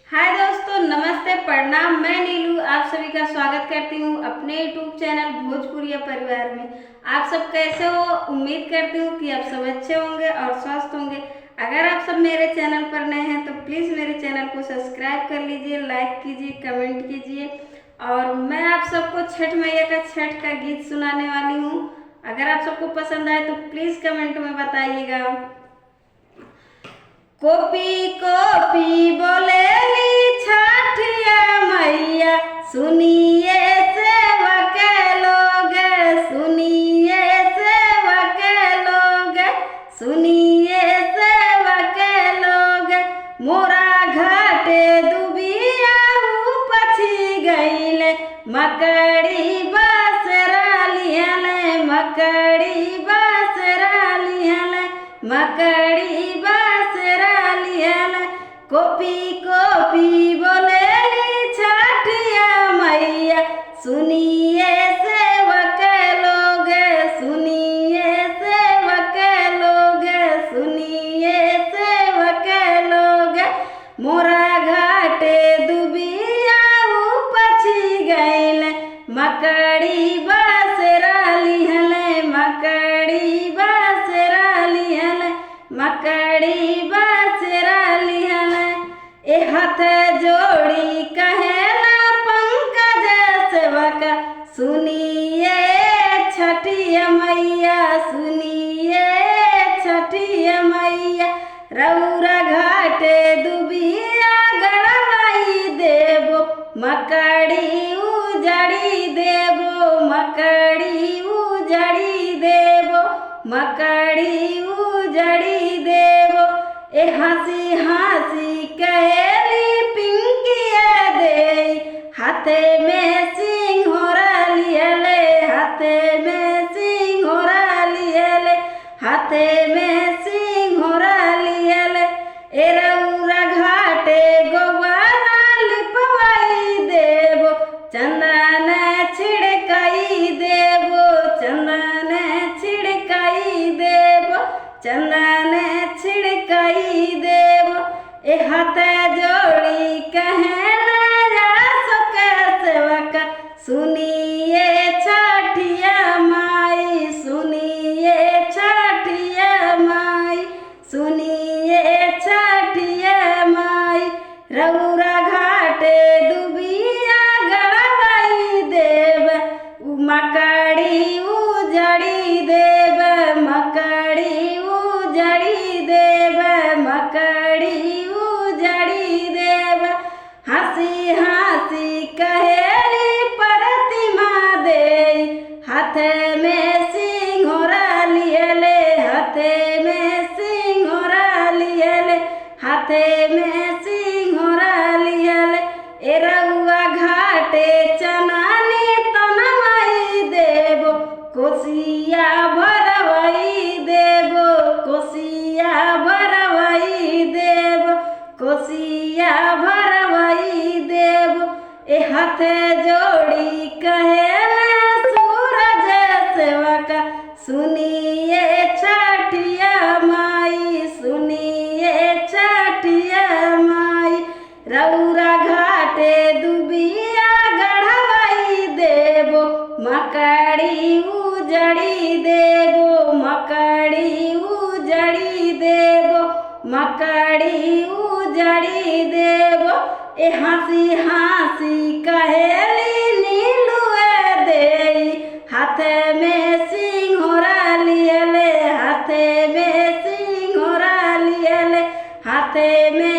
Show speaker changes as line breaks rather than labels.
हाय दोस्तों, नमस्ते, प्रणाम। मैं नीलू आप सभी का स्वागत करती हूँ अपने यूट्यूब चैनल भोजपुरिया परिवार में। आप सब कैसे हो? उम्मीद करती हूँ कि आप सब अच्छे होंगे और स्वस्थ होंगे। अगर आप सब मेरे चैनल पर नए हैं तो प्लीज़ मेरे चैनल को सब्सक्राइब कर लीजिए, लाइक कीजिए, कमेंट कीजिए। और मैं आप सबको छठ मैया का छठ का गीत सुनाने वाली हूँ। अगर आप सबको पसंद आए तो प्लीज़ कमेंट में बताइएगा। कोपी कोपी बोलेली छठिया मैया, सुनिए सेवक लोग, सुनिए सेवक लोग, सुनिए सेवक लोग। मोरा घाटे दुबिया पछी गईले, मकड़ी बसरा लिहले, मकड़ी बसरा लिहले, मकड़ी कोपी कोपी बोलेली छठिया मैया, सुनिए सेवक लोग, सुनिए सेवक लोग, सुनिए सेवक लोग। मोरा घाटे दुबिया पछी गईले, मकड़ी बसरा लिहले, मकड़ी बसरा लिहले, मकड़ी बसरा लिहले। ए हाथ जोड़ी कहेला पंकज सेवक, सुनिए छठिया मैया, सुनिए छठिया मैया। रौरा घाटे दुबिया गड़वाई देबो, मकड़ी उजड़ी देबो, मकड़ी उजड़ी देबो, मकड़ी उजड़ी देबो। ए हंसी हंसी कहेली पिंकिया दे, हाथे में सिंघोरा लिहले, हाथे में सिंघोरा लिहले, हाथे में सिंघोरा लिहले। ए रौरा घाटे गोबरा लिपवाई देबो, चंदन छिड़काई देबो, चंदन छिड़काई देबो, चंदन छिड़काई देबो। ए हाथ जोड़ी कहेला सक सेवक, सुनिए छठिया माई, सुनिए छठिया माई, सुनिए छठिया माई। रौरा घाटे दुबिया गड़वाई देव, मकड़ी उजड़ी देव, मकड़ी उजड़ी देव, मकड़ी उजड़ी देव। हंसी हंसी कहेली प्रतिमा दे, हाथ में सिंघोरा लिहले, हाथे में सिंघोरा लिहले, हाथे में सिंघोरा लिहले। ए रउआ घाटे चनानी तनवाई देबो, कोसिया भरवाई देबो, कोसिया भरवाई देबो, कोसिया भरवाई देबो। ए हाथ जोड़ी कहेला सूरज सेवक, सुनिए छठिया माई, सुनिए छठिया माई। रौरा घाटे दुबिया गढ़वाई देबो, मकड़ी उजड़ी देबो, मकड़ी उजड़ी देबो, मकड़ी उजड़ी देबो। ए हंसी हंसी कहेली नीलुए दे, हाथ में सिंघोरा लिहले, हाथे में सिंघोरा लिहले, हाथे में